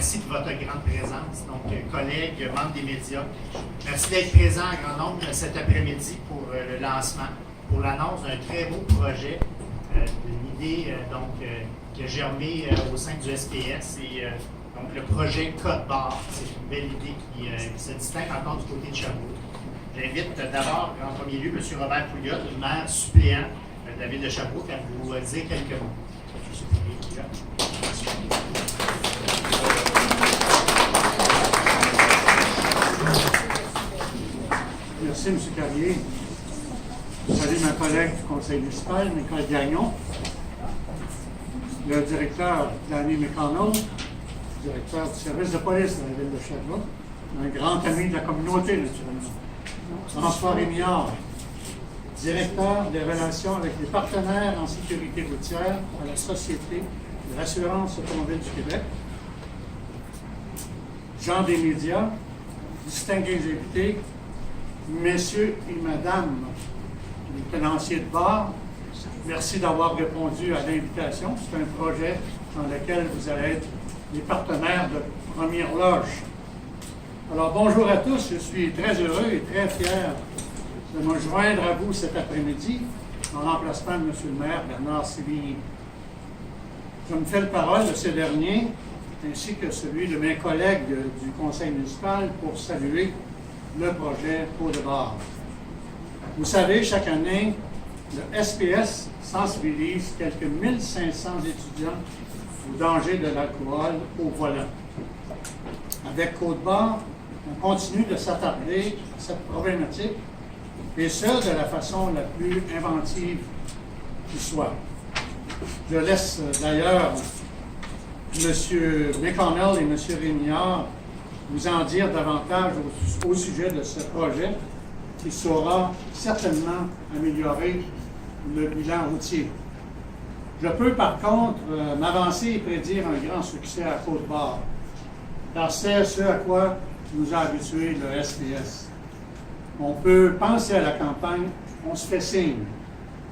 merci pour votre grande présence. Donc, collègues, membres des médias, merci d'être présents en grand nombre cet après-midi pour le lancement, pour l'annonce d'un très beau projet, d'une idée qui a germé au sein du SPS. Et donc, le projet Code barre, c'est une belle idée qui se distingue encore du côté de Sherbrooke. J'invite d'abord, en premier lieu, M. Robert Pouliot, le maire suppléant de la ville de Sherbrooke, à vous dire quelques mots. M. Pouliot. Merci, M. Carrier. Je salue ma collègue du conseil municipal, Nicole Gagnon, le directeur Danny McConnell, directeur du service de police de la ville de Sherbrooke, un grand ami de la communauté, naturellement. François Rémillard, directeur des relations avec les partenaires en sécurité routière à la Société de l'assurance automobile du Québec. Gens des médias, distingués invités, messieurs et madame les tenanciers de bar, merci d'avoir répondu à l'invitation. C'est un projet dans lequel vous allez être les partenaires de première loge. Alors, bonjour à tous. Je suis très heureux et très fier de me joindre à vous cet après-midi en remplacement de M. le maire Bernard Sévigny. Je me fais le parole de ce dernier, ainsi que celui de mes collègues du conseil municipal pour saluer le projet Pot de bar. Vous savez, chaque année, le SPS sensibilise quelques 1500 étudiants au danger de l'alcool au volant. Avec Côte Barre, on continue de s'attarder à cette problématique, et ce, de la façon la plus inventive qui soit. Je laisse d'ailleurs M. McConnell et M. Rémillard vous en dire davantage au sujet de ce projet qui saura certainement améliorer le bilan routier. Je peux par contre m'avancer et prédire un grand succès à Côte-Barre, car c'est ce à quoi nous a habitués le SPS. On peut penser à la campagne « On se fait signe »,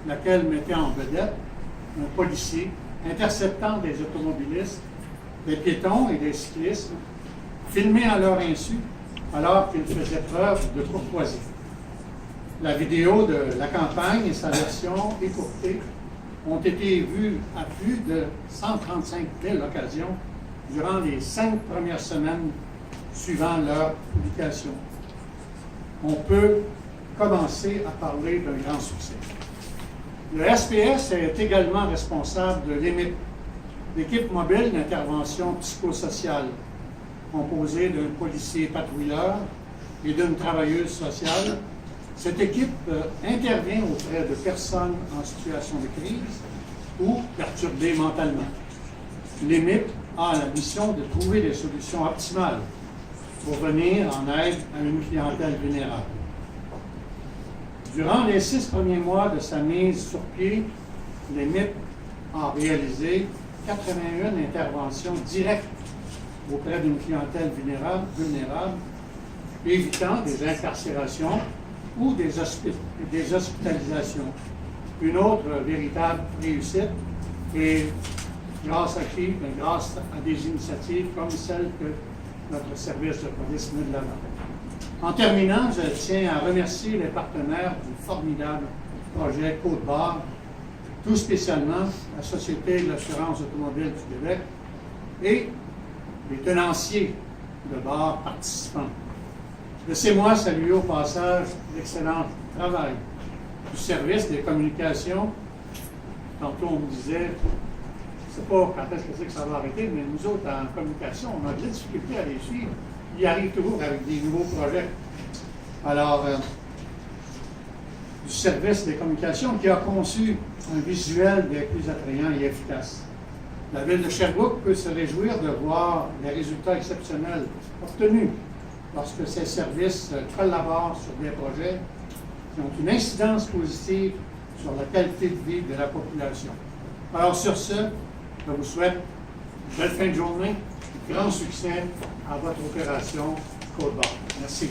laquelle mettait en vedette un policier interceptant des automobilistes, des piétons et des cyclistes, filmés à leur insu alors qu'ils faisaient preuve de courtoisie. La vidéo de la campagne et sa version écourtée ont été vues à plus de 135 000 occasions durant les 5 premières semaines suivant leur publication. On peut commencer à parler d'un grand succès. Le SPS est également responsable de l'EMIP, l'équipe mobile d'intervention psychosociale, composée d'un policier patrouilleur et d'une travailleuse sociale. Cette équipe intervient auprès de personnes en situation de crise ou perturbées mentalement. L'EMIP a la mission de trouver des solutions optimales pour venir en aide à une clientèle vulnérable. Durant les 6 premiers mois de sa mise sur pied, l'EMIP a réalisé 81 interventions directes auprès d'une clientèle vulnérable, évitant des incarcérations ou des hospitalisations. Une autre véritable réussite, et grâce à qui? Grâce à des initiatives comme celle que notre service de police met de l'avant. En terminant, je tiens à remercier les partenaires du formidable projet Côte-Barre, tout spécialement la Société de l'assurance automobile du Québec et les tenanciers de bar participants. Laissez-moi saluer au passage l'excellent travail du service des communications. Tantôt, on me disait, je ne sais pas quand est-ce que c'est que ça va arrêter, mais nous autres, en communication, on a de la difficulté à les suivre. Ils arrivent toujours avec des nouveaux projets. Alors, du service des communications qui a conçu un visuel bien plus attrayant et efficace. La ville de Sherbrooke peut se réjouir de voir les résultats exceptionnels obtenus lorsque ces services collaborent sur des projets qui ont une incidence positive sur la qualité de vie de la population. Alors sur ce, je vous souhaite une belle fin de journée, grand succès à votre opération Côte-Barre. Merci.